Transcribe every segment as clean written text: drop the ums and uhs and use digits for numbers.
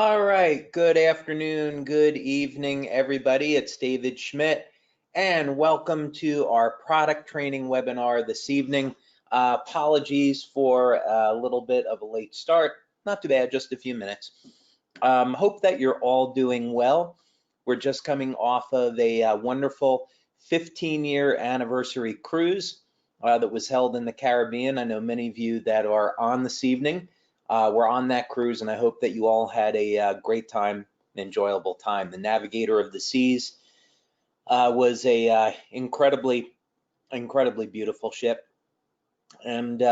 All right, good afternoon, good evening, everybody. It's David Schmidt, and welcome to our product training webinar this evening. Apologies for a little bit of a late start. Not too bad, just a few minutes. Hope that you're all doing well. We're just coming off of a wonderful 15-year anniversary cruise that was held in the Caribbean. I know many of you that are on this evening. We're on that cruise, and I hope that you all had a great time, an enjoyable time. The Navigator of the Seas was a incredibly beautiful ship, and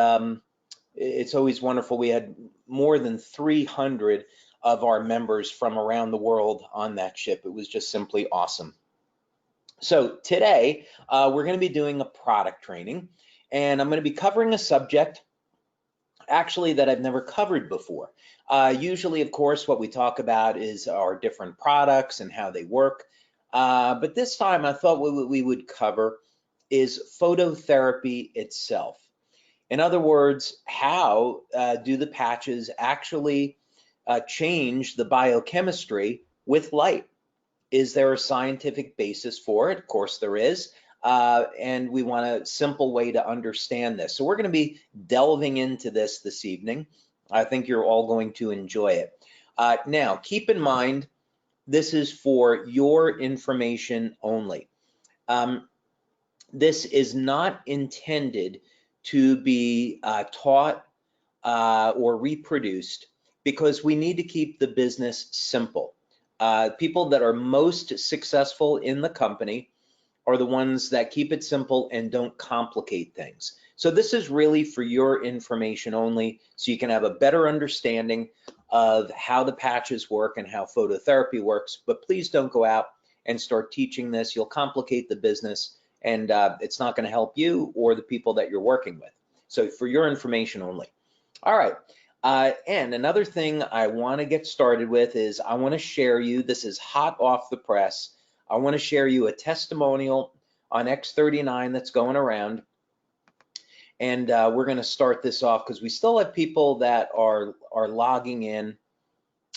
it's always wonderful. We had more than 300 of our members from around the world on that ship. It was just simply awesome. So today we're going to be doing a product training, and I'm going to be covering a subject actually that I've never covered before. Usually, of course, what we talk about is our different products and how they work. But this time I thought what we would cover is phototherapy itself. In other words, how do the patches actually change the biochemistry with light? Is there a scientific basis for it? Of course there is. And we want a simple way to understand this. So we're going to be delving into this evening. I think you're all going to enjoy it. Now, keep in mind, this is for your information only. This is not intended to be taught or reproduced, because we need to keep the business simple. People that are most successful in the company are the ones that keep it simple and don't complicate things. So this is really for your information only, so you can have a better understanding of how the patches work and how phototherapy works. But please don't go out and start teaching this. You'll complicate the business, and it's not going to help you or the people that you're working with. So for your information only. All right. And another thing I want to get started with is I want to share you, this is hot off the press, I want to share you a testimonial on X39 that's going around. And we're going to start this off because we still have people that are logging in,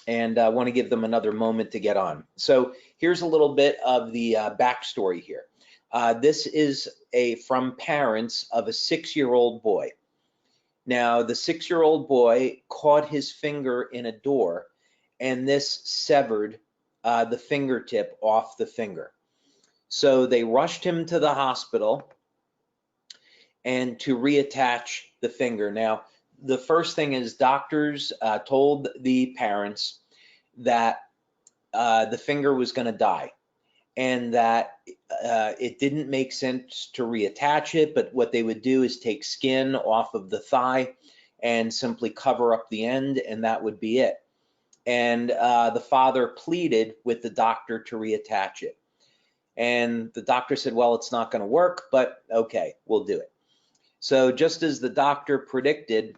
and I want to give them another moment to get on. So here's a little bit of the backstory here. This is from parents of a 6-year-old boy. Now, the 6-year-old boy caught his finger in a door, and this severed the fingertip off the finger. So they rushed him to the hospital and to reattach the finger. Now, the first thing is doctors told the parents that the finger was going to die, and that it didn't make sense to reattach it, but what they would do is take skin off of the thigh and simply cover up the end, and that would be it. And the father pleaded with the doctor to reattach it. And the doctor said, well, it's not going to work, but okay, we'll do it. So just as the doctor predicted,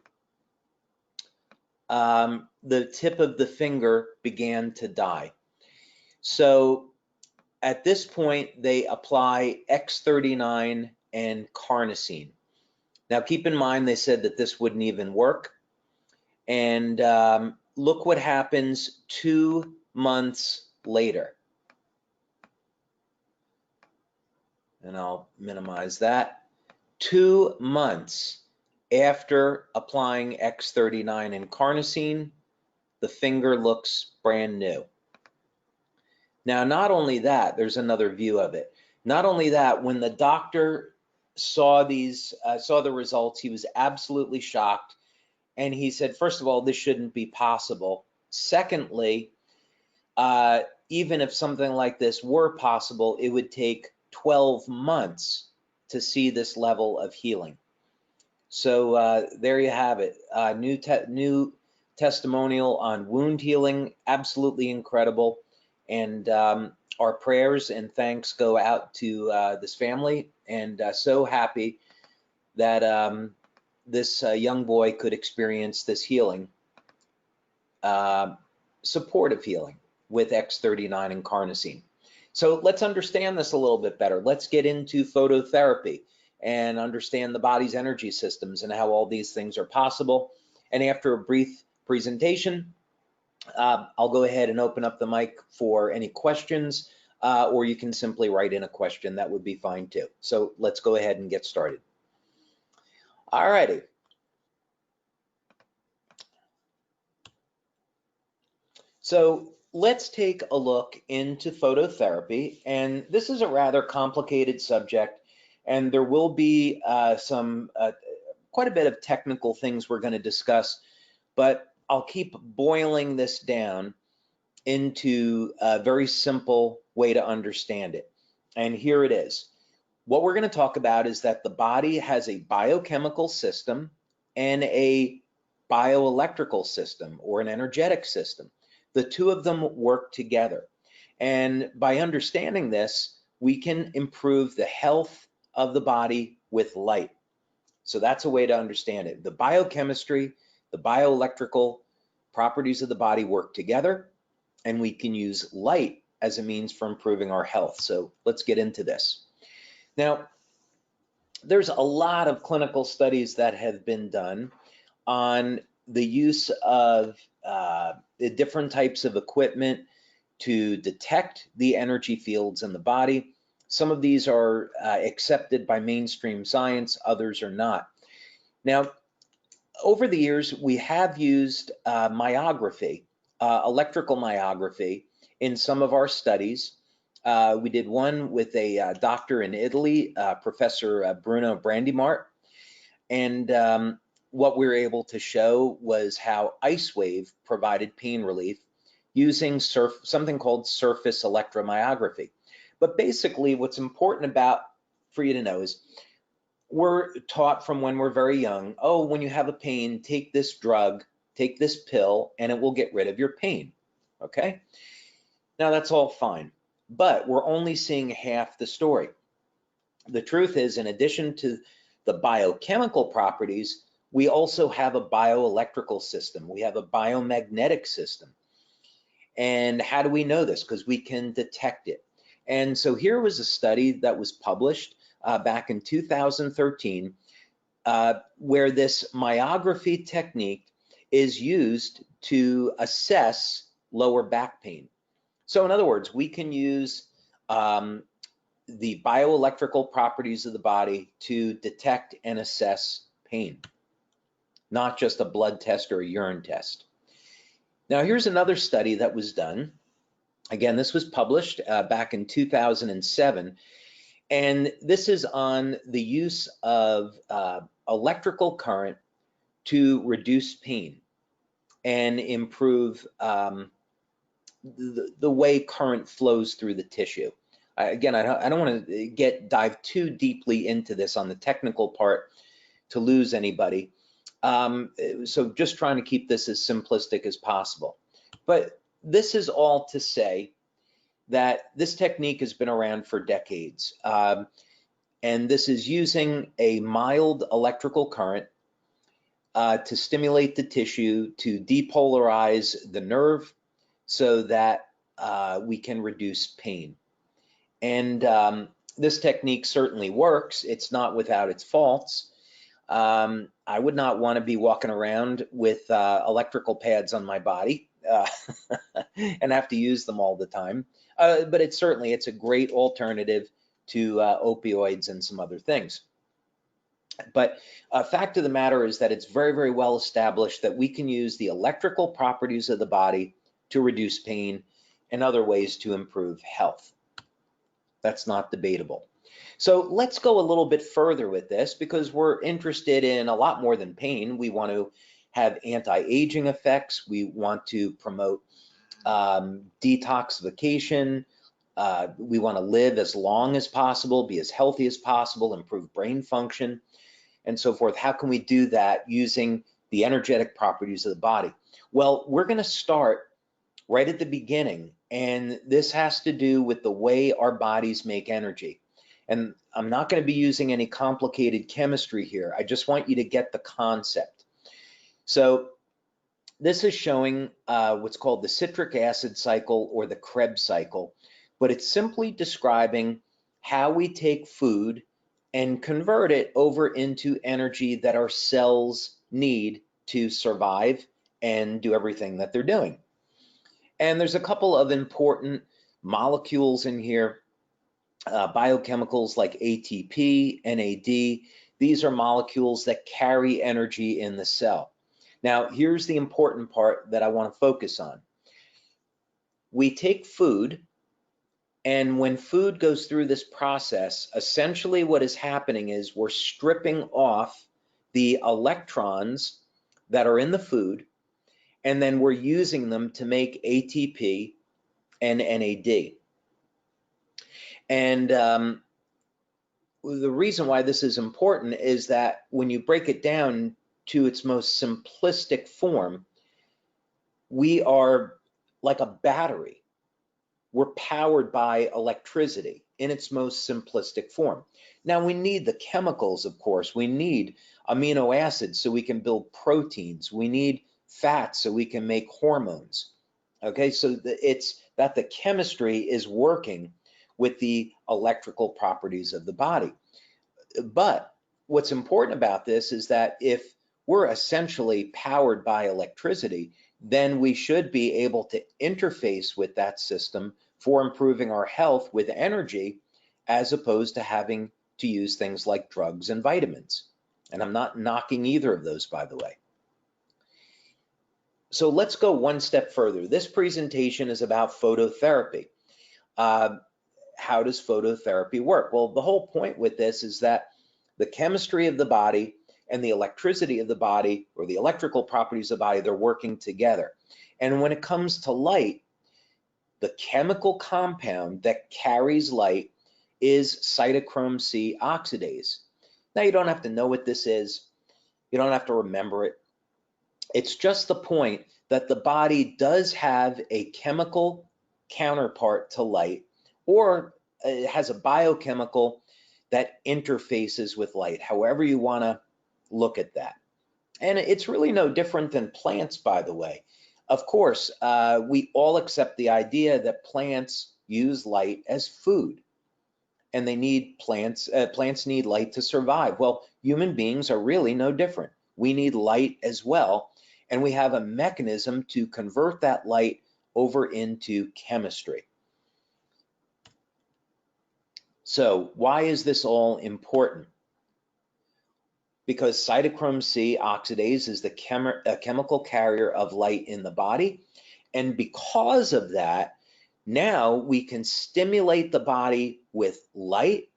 the tip of the finger began to die. So at this point, they apply X39 and carnosine. Now, keep in mind, they said that this wouldn't even work. And look what happens 2 months later. And I'll minimize that. 2 months after applying X39 and carnosine, the finger looks brand new. Now, not only that, there's another view of it. Not only that, when the doctor saw the results, he was absolutely shocked. And he said, first of all, this shouldn't be possible. Secondly, even if something like this were possible, it would take 12 months to see this level of healing. So there you have it. New testimonial on wound healing, absolutely incredible. And our prayers and thanks go out to this family, and so happy that this young boy could experience this healing, supportive healing with X39 and carnosine. So let's understand this a little bit better. Let's get into phototherapy and understand the body's energy systems and how all these things are possible. And after a brief presentation, I'll go ahead and open up the mic for any questions, or you can simply write in a question. That would be fine too. So let's go ahead and get started. All righty. So let's take a look into phototherapy, and this is a rather complicated subject, and there will be quite a bit of technical things we're going to discuss, but I'll keep boiling this down into a very simple way to understand it. And here it is. What we're going to talk about is that the body has a biochemical system and a bioelectrical system, or an energetic system. The two of them work together. And by understanding this, we can improve the health of the body with light. So that's a way to understand it. The biochemistry, the bioelectrical properties of the body work together, and we can use light as a means for improving our health. So let's get into this. Now, there's a lot of clinical studies that have been done on the use of the different types of equipment to detect the energy fields in the body. Some of these are accepted by mainstream science, others are not. Now, over the years, we have used myography, electrical myography, in some of our studies. We did one with a doctor in Italy, Professor Bruno Brandimart, and what we were able to show was how LifeWave provided pain relief using something called surface electromyography. But basically, what's important for you to know is we're taught from when we're very young, oh, when you have a pain, take this drug, take this pill, and it will get rid of your pain, okay? Now, that's all fine, but we're only seeing half the story. The truth is, in addition to the biochemical properties, we also have a bioelectrical system. We have a biomagnetic system. And how do we know this? Because we can detect it. And so here was a study that was published back in 2013, where this myography technique is used to assess lower back pain. So in other words, we can use the bioelectrical properties of the body to detect and assess pain, not just a blood test or a urine test. Now, here's another study that was done. Again, this was published back in 2007, and this is on the use of electrical current to reduce pain and improve the way current flows through the tissue. Again, I don't want to dive too deeply into this on the technical part to lose anybody. So just trying to keep this as simplistic as possible. But this is all to say that this technique has been around for decades. And this is using a mild electrical current to stimulate the tissue, to depolarize the nerve so that we can reduce pain. And this technique certainly works. It's not without its faults. I would not want to be walking around with electrical pads on my body and have to use them all the time. But it's a great alternative to opioids and some other things. But a fact of the matter is that it's very, very well established that we can use the electrical properties of the body to reduce pain and other ways to improve health. That's not debatable. So let's go a little bit further with this, because we're interested in a lot more than pain. We want to have anti-aging effects. We want to promote detoxification. We want to live as long as possible, be as healthy as possible, improve brain function, and so forth. How can we do that using the energetic properties of the body? Well, we're going to start right at the beginning, and this has to do with the way our bodies make energy. And I'm not going to be using any complicated chemistry here. I just want you to get the concept. So this is showing what's called the citric acid cycle, or the Krebs cycle, but it's simply describing how we take food and convert it over into energy that our cells need to survive and do everything that they're doing. And there's a couple of important molecules in here, biochemicals like ATP, NAD. These are molecules that carry energy in the cell. Now, here's the important part that I want to focus on. We take food, and when food goes through this process, essentially what is happening is we're stripping off the electrons that are in the food, and then we're using them to make ATP and NAD. And the reason why this is important is that when you break it down to its most simplistic form, we are like a battery. We're powered by electricity in its most simplistic form. Now we need the chemicals, of course. We need amino acids so we can build proteins. We need fats so we can make hormones. Okay, so it's that the chemistry is working with the electrical properties of the body. But what's important about this is that if we're essentially powered by electricity, then we should be able to interface with that system for improving our health with energy, as opposed to having to use things like drugs and vitamins. And I'm not knocking either of those, by the way. So let's go one step further. This presentation is about phototherapy. How does phototherapy work? Well, the whole point with this is that the chemistry of the body and the electricity of the body, or the electrical properties of the body, they're working together. And when it comes to light, the chemical compound that carries light is cytochrome C oxidase. Now, you don't have to know what this is. You don't have to remember it. It's just the point that the body does have a chemical counterpart to light, or it has a biochemical that interfaces with light, however you want to look at that. And it's really no different than plants, by the way. Of course, we all accept the idea that plants use light as food, and they need plants need light to survive. Well, human beings are really no different. We need light as well, and we have a mechanism to convert that light over into chemistry. So why is this all important? Because cytochrome C oxidase is the chemical carrier of light in the body. And because of that, now we can stimulate the body with light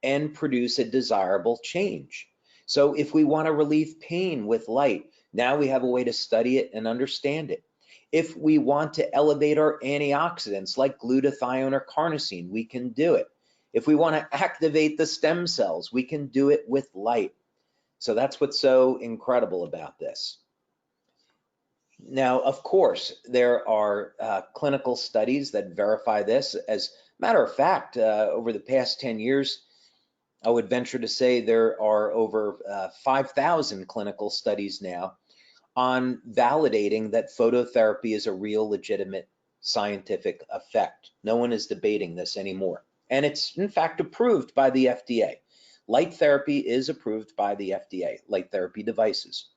and produce a desirable change. So if we want to relieve pain with light, now we have a way to study it and understand it. If we want to elevate our antioxidants like glutathione or carnosine, we can do it. If we want to activate the stem cells, we can do it with light. So that's what's so incredible about this. Now, of course, there are clinical studies that verify this. As a matter of fact, over the past 10 years, I would venture to say there are over 5,000 clinical studies now on validating that phototherapy is a real legitimate scientific effect. No one is debating this anymore. And it's in fact approved by the FDA. Light therapy is approved by the FDA, light therapy devices.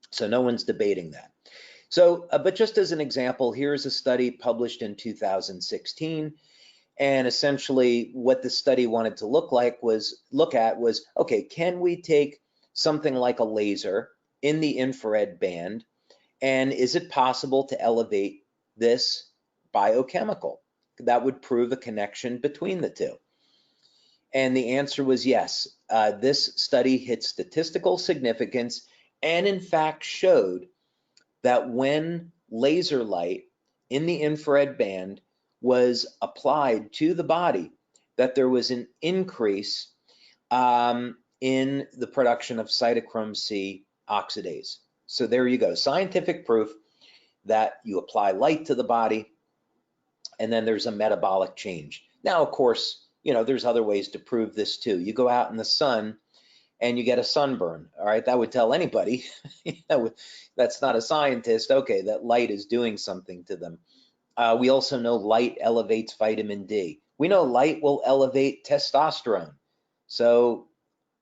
So no one's debating that. So, but just as an example, here's a study published in 2016. And essentially what the study wanted to look at was, okay, can we take something like a laser in the infrared band, and is it possible to elevate this biochemical? That would prove a connection between the two. And the answer was yes. This study hit statistical significance and in fact showed that when laser light in the infrared band was applied to the body, that there was an increase in the production of cytochrome C oxidase. So there you go, scientific proof that you apply light to the body and then there's a metabolic change. Now, of course, you know, there's other ways to prove this too. You go out in the sun and you get a sunburn, all right? That would tell anybody that's not a scientist, okay, that light is doing something to them. We also know light elevates vitamin D. We know light will elevate testosterone. So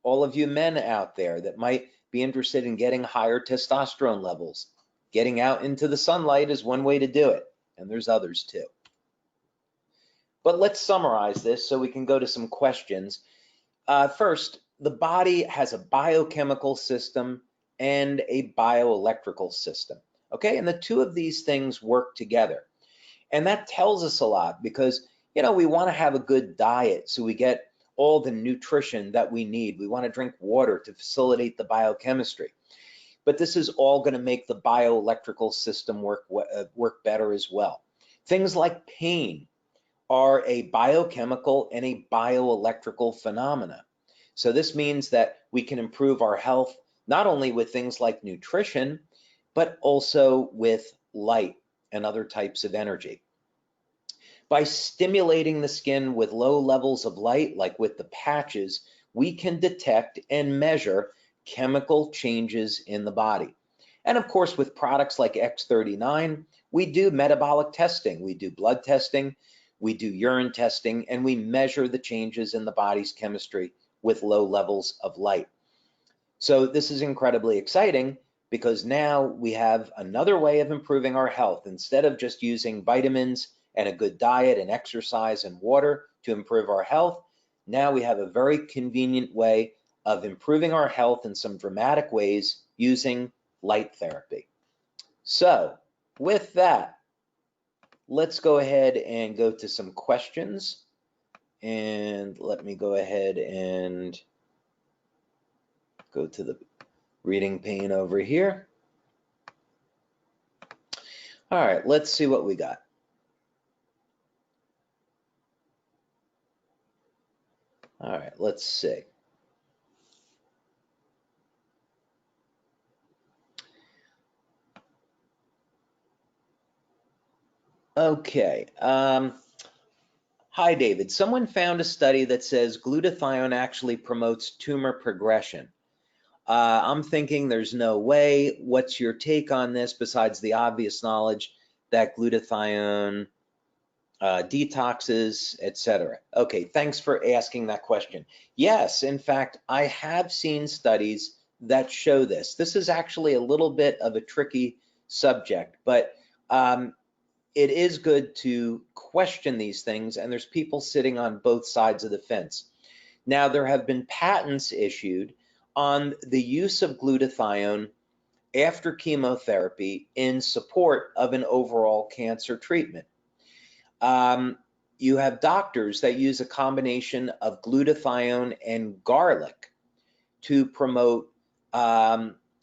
all of you men out there that might be interested in getting higher testosterone levels, getting out into the sunlight is one way to do it. and there's others too. But let's summarize this so we can go to some questions. First, the body has a biochemical system and a bioelectrical system, okay? And the two of these things work together. And that tells us a lot because, you know, we want to have a good diet so we get all the nutrition that we need. We want to drink water to facilitate the biochemistry. But this is all going to make the bioelectrical system work better as well. Things like pain are a biochemical and a bioelectrical phenomena. So this means that we can improve our health not only with things like nutrition, but also with light and other types of energy. By stimulating the skin with low levels of light, like with the patches, we can detect and measure chemical changes in the body. And of course, with products like X39, we do metabolic testing, we do blood testing, we do urine testing, and we measure the changes in the body's chemistry with low levels of light. So this is incredibly exciting because now we have another way of improving our health. Instead of just using vitamins and a good diet and exercise and water to improve our health, now we have a very convenient way of improving our health in some dramatic ways using light therapy. So with that, let's go ahead and go to some questions. And let me go ahead and go to the reading pane over here. All right, let's see what we got. All right, let's see. Okay. Hi, David. Someone found a study that says glutathione actually promotes tumor progression. I'm thinking there's no way. What's your take on this besides the obvious knowledge that glutathione detoxes, etc.? Okay, thanks for asking that question. Yes, in fact, I have seen studies that show this. This is actually a little bit of a tricky subject, but it is good to question these things, and there's people sitting on both sides of the fence. Now, there have been patents issued on the use of glutathione after chemotherapy in support of an overall cancer treatment. You have doctors that use a combination of glutathione and garlic to promote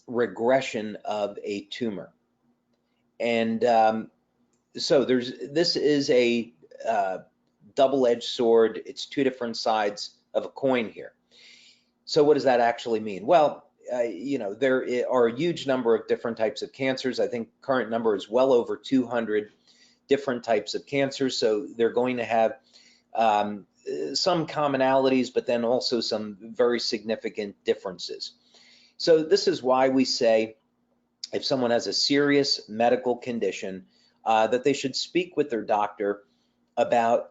regression of a tumor. And so this is a double-edged sword. It's two different sides of a coin here. So what does that actually mean? Well, you know, there are a huge number of different types of cancers. I think current number is well over 200 different types of cancers. So they're going to have some commonalities, but then also some very significant differences. So this is why we say if someone has a serious medical condition, that they should speak with their doctor about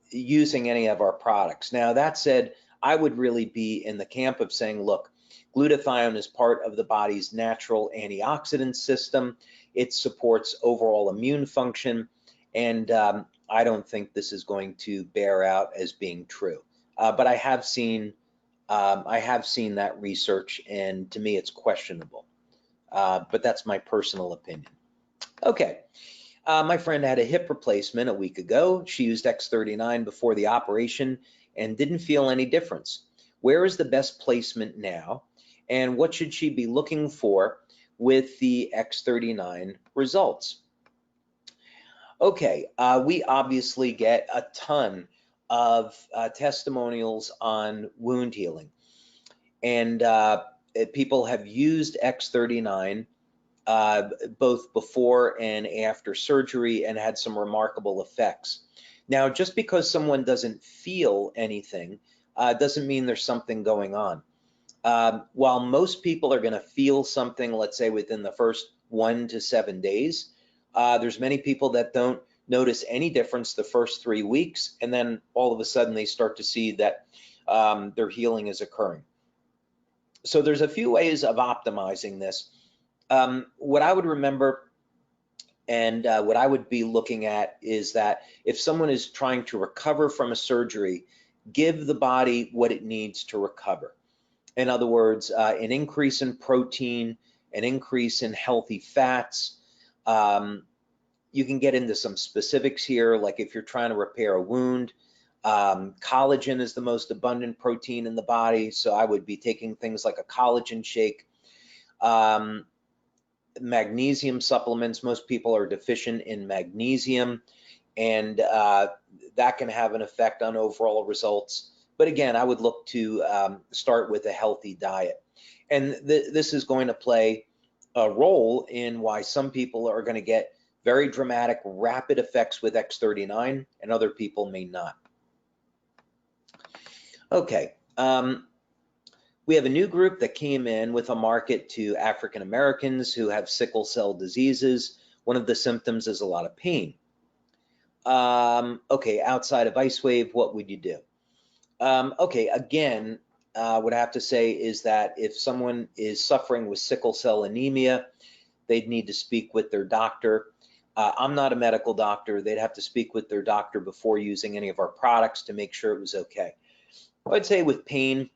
using any of our products. Now, that said, I would really be in the camp of saying, look, glutathione is part of the body's natural antioxidant system. It supports overall immune function, and I don't think this is going to bear out as being true. But I have seen that research, and to me, it's questionable. But that's my personal opinion. Okay, my friend had a hip replacement a week ago. She used X39 before the operation and didn't feel any difference. Where is the best placement now? And what should she be looking for with the X39 results? Okay, we obviously get a ton of testimonials on wound healing. And people have used X39 both before and after surgery and had some remarkable effects. Now, just because someone doesn't feel anything doesn't mean there's something going on. While most people are going to feel something, let's say within the first 1 to 7 days, there's many people that don't notice any difference the first 3 weeks, and then all of a sudden they start to see that their healing is occurring. So there's a few ways of optimizing this. What I would remember And what I would be looking at is that if someone is trying to recover from a surgery, give the body what it needs to recover. In other words, an increase in protein, an increase in healthy fats. You can get into some specifics here, like if you're trying to repair a wound. Collagen is the most abundant protein in the body, so I would be taking things like a collagen shake. Magnesium supplements, most people are deficient in magnesium, and that can have an effect on overall results. But again, I would look to start with a healthy diet. And this is going to play a role in why some people are going to get very dramatic, rapid effects with X39, and other people may not. Okay. We have a new group that came in with a market to African Americans who have sickle cell diseases. One of the symptoms is a lot of pain. Okay, outside of LifeWave, what would you do? Okay, again, what I have to say is that if someone is suffering with sickle cell anemia, they'd need to speak with their doctor. I'm not a medical doctor. They'd have to speak with their doctor before using any of our products to make sure it was okay. I'd say with pain,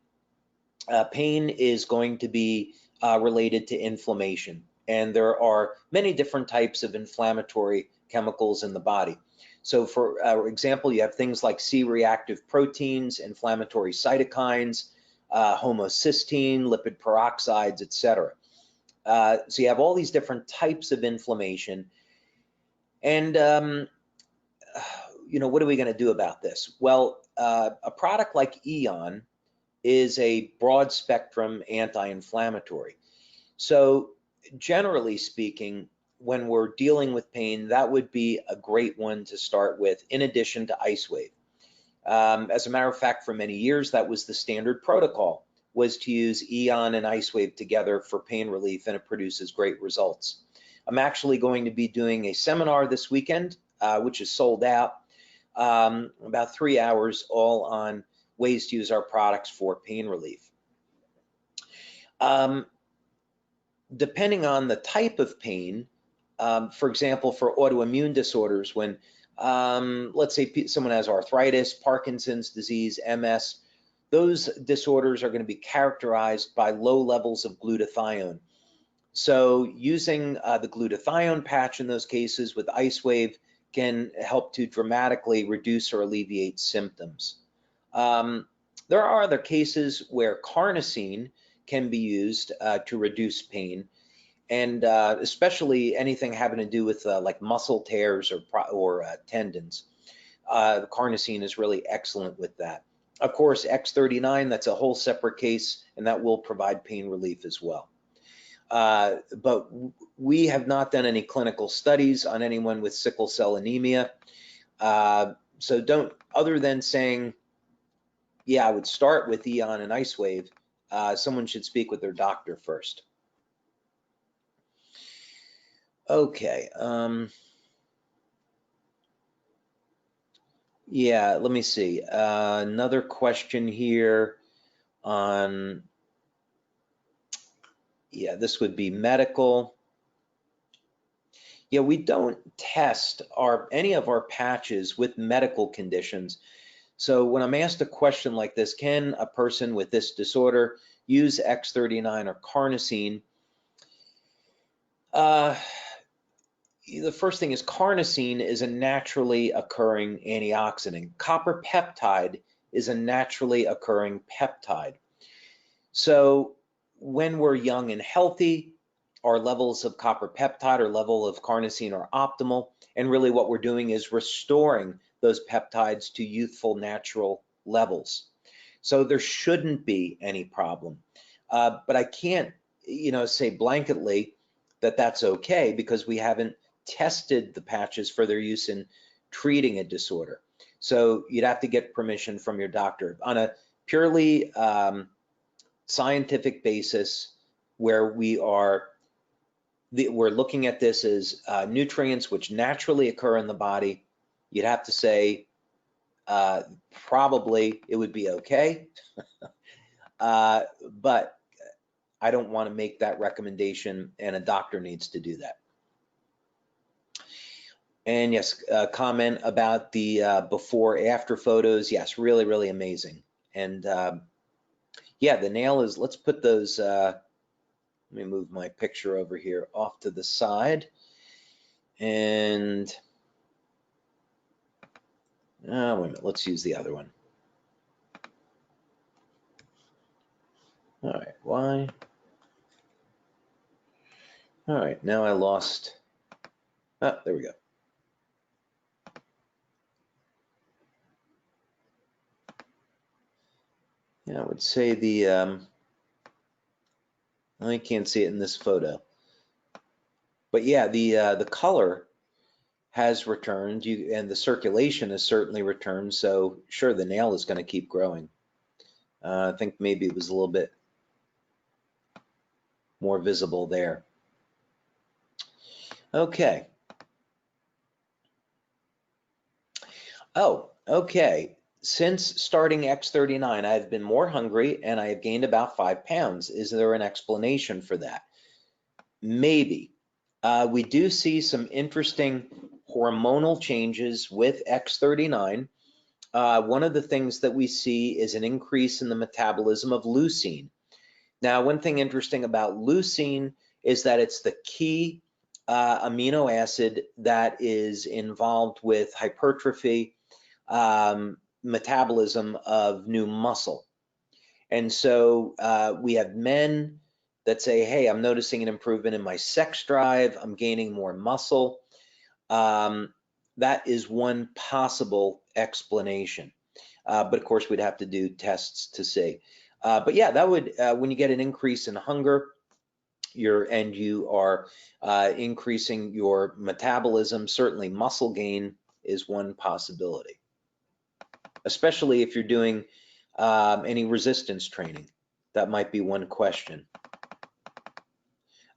pain is going to be related to inflammation, and there are many different types of inflammatory chemicals in the body. So for example, you have things like C-reactive proteins, inflammatory cytokines, homocysteine, lipid peroxides, etc. So you have all these different types of inflammation. And, what are we going to do about this? Well, a product like Eon is a broad spectrum anti-inflammatory. So generally speaking, when we're dealing with pain, that would be a great one to start with, in addition to LifeWave. As a matter of fact, for many years, that was the standard protocol, was to use Eon and LifeWave together for pain relief, and it produces great results. I'm actually going to be doing a seminar this weekend, which is sold out, about 3 hours, all on ways to use our products for pain relief. Depending on the type of pain, for example, for autoimmune disorders, when let's say someone has arthritis, Parkinson's disease, MS, those disorders are going to be characterized by low levels of glutathione. So using the glutathione patch in those cases with LifeWave can help to dramatically reduce or alleviate symptoms. There are other cases where carnosine can be used to reduce pain, and especially anything having to do with like muscle tears or tendons. Carnosine is really excellent with that. Of course, X39, that's a whole separate case, and that will provide pain relief as well. But we have not done any clinical studies on anyone with sickle cell anemia. So don't, other than saying, yeah, I would start with Eon and LifeWave, someone should speak with their doctor first. Okay. Yeah, let me see. Another question here on, yeah, this would be medical. Yeah, we don't test any of our patches with medical conditions. So when I'm asked a question like this, can a person with this disorder use X39 or carnosine? The first thing is carnosine is a naturally occurring antioxidant. Copper peptide is a naturally occurring peptide. So when we're young and healthy, our levels of copper peptide or level of carnosine are optimal. And really what we're doing is restoring those peptides to youthful natural levels. So there shouldn't be any problem. But I can't, say blanketly that that's okay, because we haven't tested the patches for their use in treating a disorder. So you'd have to get permission from your doctor on a purely scientific basis, where we're looking at this as nutrients which naturally occur in the body. You'd have to say probably it would be okay, but I don't want to make that recommendation, and a doctor needs to do that. And yes, comment about the before after photos. Yes, really, really amazing. And yeah, the nail is, let's put those, let me move my picture over here off to the side. And wait a minute, let's use the other one. All right, why? All right, now I lost, there we go. Yeah, I would say the, I can't see it in this photo. But yeah, the color has returned, and the circulation has certainly returned. So sure, the nail is going to keep growing. I think maybe it was a little bit more visible there. Okay. Oh, okay. Since starting X39, I've been more hungry and I have gained about 5 pounds. Is there an explanation for that? Maybe. We do see some interesting hormonal changes with X39. One of the things that we see is an increase in the metabolism of leucine. Now, one thing interesting about leucine is that it's the key amino acid that is involved with hypertrophy, metabolism of new muscle. And so we have men that say, hey, I'm noticing an improvement in my sex drive, I'm gaining more muscle. That is one possible explanation. But of course, we'd have to do tests to see. But yeah, that would, when you get an increase in hunger, you are increasing your metabolism, certainly muscle gain is one possibility, especially if you're doing any resistance training. That might be one question.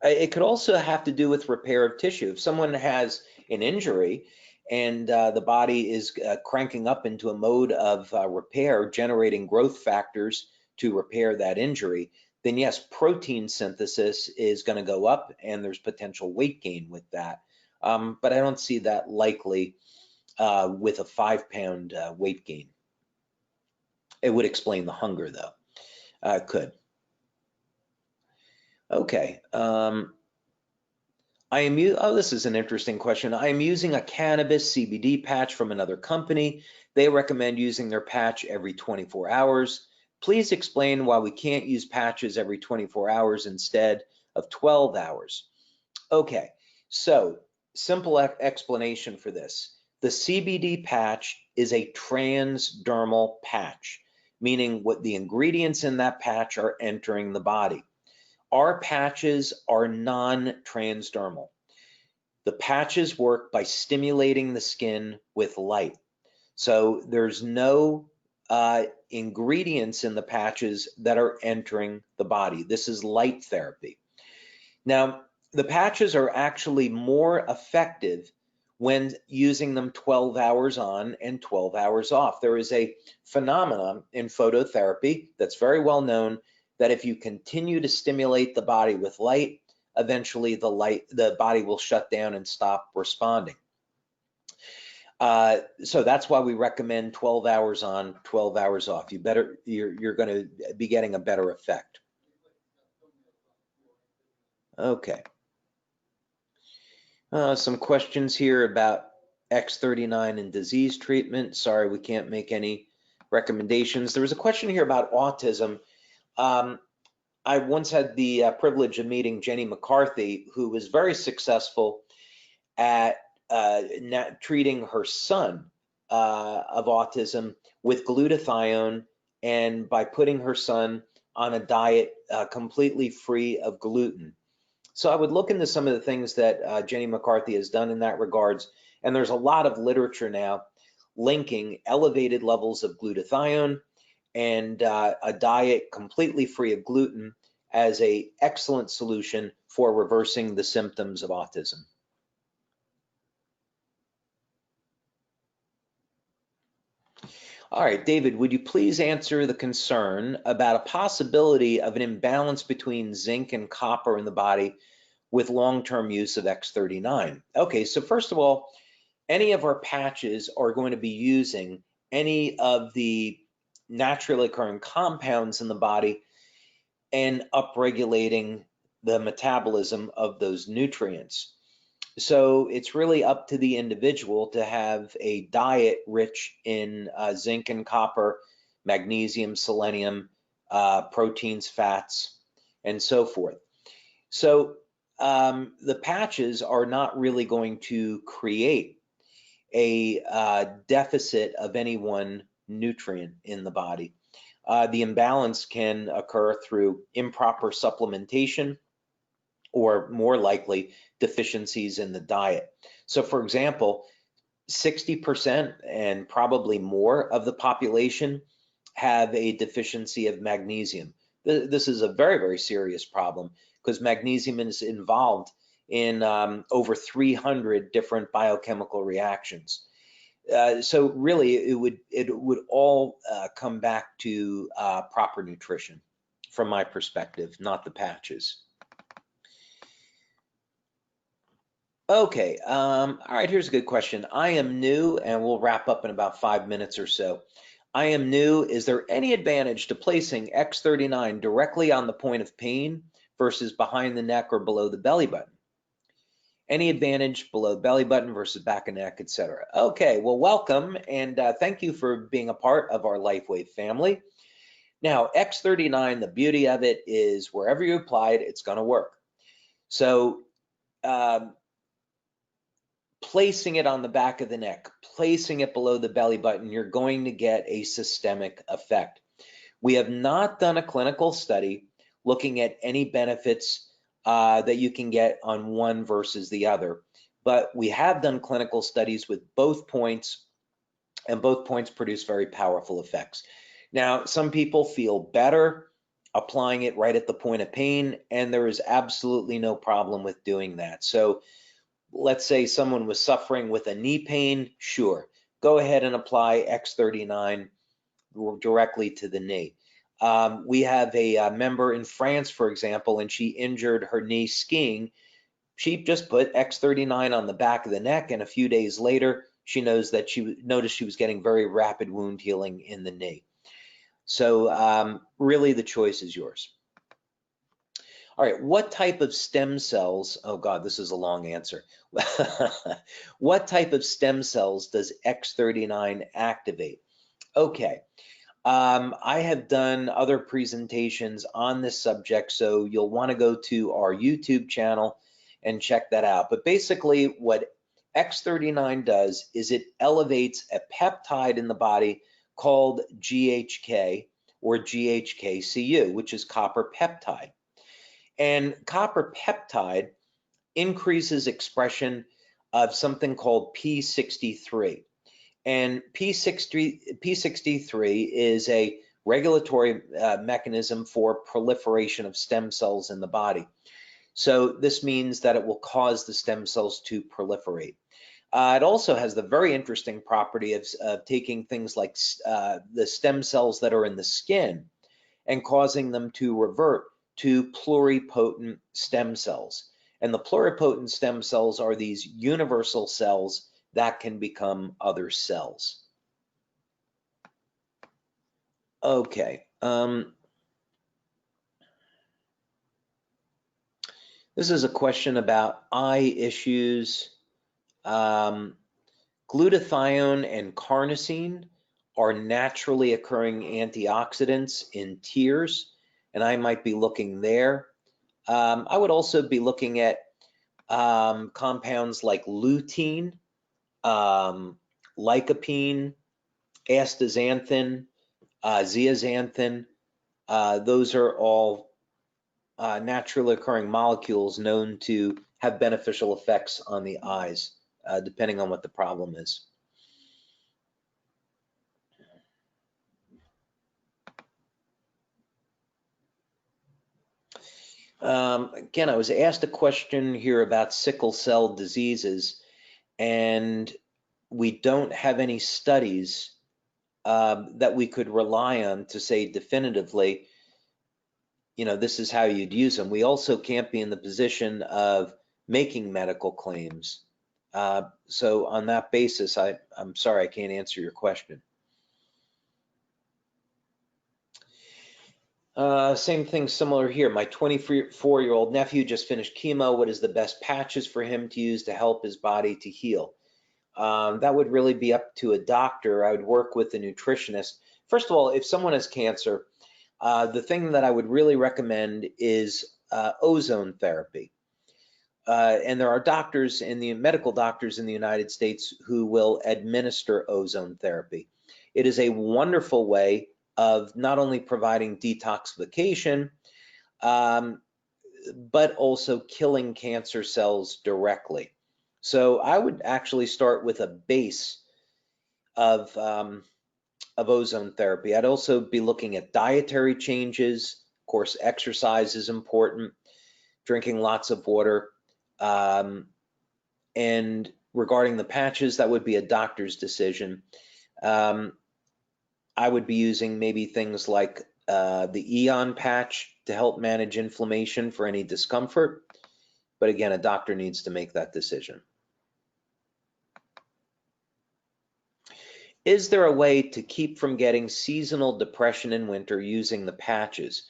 It could also have to do with repair of tissue. If someone has an injury and the body is cranking up into a mode of repair, generating growth factors to repair that injury, then yes, protein synthesis is going to go up and there's potential weight gain with that. But I don't see that likely with a 5-pound weight gain. It would explain the hunger though. It could. Okay. This is an interesting question. I am using a cannabis CBD patch from another company. They recommend using their patch every 24 hours. Please explain why we can't use patches every 24 hours instead of 12 hours. Okay, so simple explanation for this. The CBD patch is a transdermal patch, meaning what the ingredients in that patch are entering the body. Our patches are non-transdermal. The patches work by stimulating the skin with light. So there's no ingredients in the patches that are entering the body. This is light therapy. Now, the patches are actually more effective when using them 12 hours on and 12 hours off. There is a phenomenon in phototherapy that's very well known that if you continue to stimulate the body with light, eventually the body will shut down and stop responding. So that's why we recommend 12 hours on, 12 hours off. You're going to be getting a better effect. Okay. Some questions here about X39 and disease treatment. Sorry, we can't make any recommendations. There was a question here about autism. I once had the privilege of meeting Jenny McCarthy, who was very successful at treating her son of autism with glutathione, and by putting her son on a diet completely free of gluten. So I would look into some of the things that Jenny McCarthy has done in that regards, and there's a lot of literature now linking elevated levels of glutathione and a diet completely free of gluten as an excellent solution for reversing the symptoms of autism. All right, David, would you please answer the concern about a possibility of an imbalance between zinc and copper in the body with long-term use of X39? Okay, so first of all, any of our patches are going to be using any of the naturally occurring compounds in the body and upregulating the metabolism of those nutrients. So it's really up to the individual to have a diet rich in zinc and copper, magnesium, selenium, proteins, fats, and so forth. So the patches are not really going to create a deficit of any one nutrient in the body. The imbalance can occur through improper supplementation, or more likely deficiencies in the diet. So for example, 60% and probably more of the population have a deficiency of magnesium. This is a very, very serious problem because magnesium is involved in over 300 different biochemical reactions. So really it would all come back to proper nutrition from my perspective, not the patches. Okay, all right, here's a good question. I am new, and we'll wrap up in about 5 minutes or so. I am new. Is there any advantage to placing X39 directly on the point of pain versus behind the neck or below the belly button? Any advantage below the belly button versus back and neck, etc.? Okay, well, welcome, and thank you for being a part of our LifeWave family. Now, X39, the beauty of it is wherever you apply it, it's going to work. So, placing it on the back of the neck, placing it below the belly button, you're going to get a systemic effect. We have not done a clinical study looking at any benefits that you can get on one versus the other, but we have done clinical studies with both points, and both points produce very powerful effects. Now, some people feel better applying it right at the point of pain, and there is absolutely no problem with doing that. So let's say someone was suffering with a knee pain, sure, go ahead and apply X39 directly to the knee. We have a member in France, for example, and she injured her knee skiing. She just put X39 on the back of the neck, and a few days later, she noticed she was getting very rapid wound healing in the knee. So really the choice is yours. All right, what type of stem cells, oh God, this is a long answer. What type of stem cells does X39 activate? Okay, I have done other presentations on this subject, so you'll want to go to our YouTube channel and check that out. But basically what X39 does is it elevates a peptide in the body called GHK or GHK-Cu, which is copper peptide. And copper peptide increases expression of something called P63. And P63 is a regulatory mechanism for proliferation of stem cells in the body. So this means that it will cause the stem cells to proliferate. It also has the very interesting property of taking things like the stem cells that are in the skin and causing them to revert to pluripotent stem cells. And the pluripotent stem cells are these universal cells that can become other cells. Okay. This is a question about eye issues. Glutathione and carnosine are naturally occurring antioxidants in tears, and I might be looking there. I would also be looking at compounds like lutein, lycopene, astaxanthin, zeaxanthin. Those are all naturally occurring molecules known to have beneficial effects on the eyes, depending on what the problem is. Again, I was asked a question here about sickle cell diseases, and we don't have any studies that we could rely on to say definitively this is how you'd use them. We also can't be in the position of making medical claims. So on that basis, I'm sorry, I can't answer your question. Same thing, similar here. My 24-year-old nephew just finished chemo. What is the best patches for him to use to help his body to heal? That would really be up to a doctor. I would work with a nutritionist. First of all, if someone has cancer, the thing that I would really recommend is ozone therapy. And there are doctors medical doctors in the United States who will administer ozone therapy. It is a wonderful way of not only providing detoxification, but also killing cancer cells directly. So I would actually start with a base of ozone therapy. I'd also be looking at dietary changes. Of course, exercise is important, drinking lots of water. And regarding the patches, that would be a doctor's decision. I would be using maybe things like the Eon patch to help manage inflammation for any discomfort. But again, a doctor needs to make that decision. Is there a way to keep from getting seasonal depression in winter using the patches?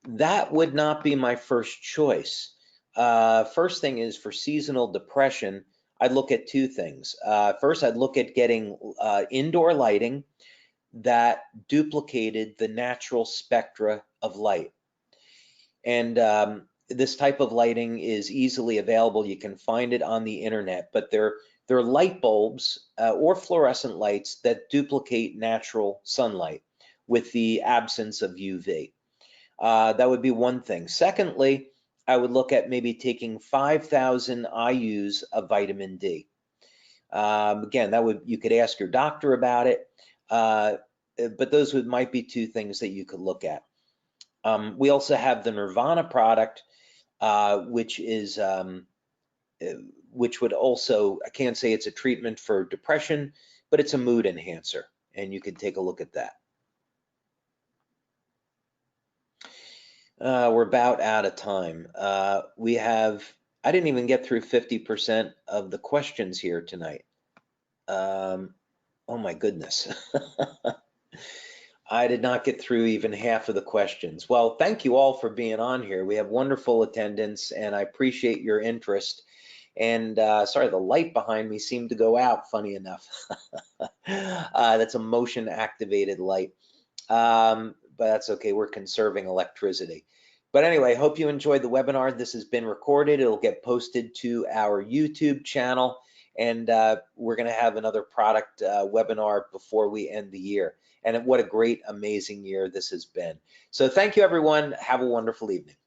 That would not be my first choice. First thing is, for seasonal depression, I'd look at two things. First, I'd look at getting indoor lighting that duplicated the natural spectra of light. And this type of lighting is easily available. You can find it on the internet, but they're light bulbs or fluorescent lights that duplicate natural sunlight with the absence of UV. That would be one thing. Secondly, I would look at maybe taking 5,000 IUs of vitamin D. Again, you could ask your doctor about it, but those might be two things that you could look at. We also have the Nirvana product, which would also, I can't say it's a treatment for depression, but it's a mood enhancer, and you can take a look at that. We're about out of time. I didn't even get through 50% of the questions here tonight. Oh my goodness. I did not get through even half of the questions. Well, thank you all for being on here. We have wonderful attendance, and I appreciate your interest. And sorry, the light behind me seemed to go out, funny enough. That's a motion activated light. But that's okay, we're conserving electricity. But anyway, hope you enjoyed the webinar. This has been recorded. It'll get posted to our YouTube channel, and we're gonna have another product webinar before we end the year. And what a great, amazing year this has been. So thank you, everyone. Have a wonderful evening.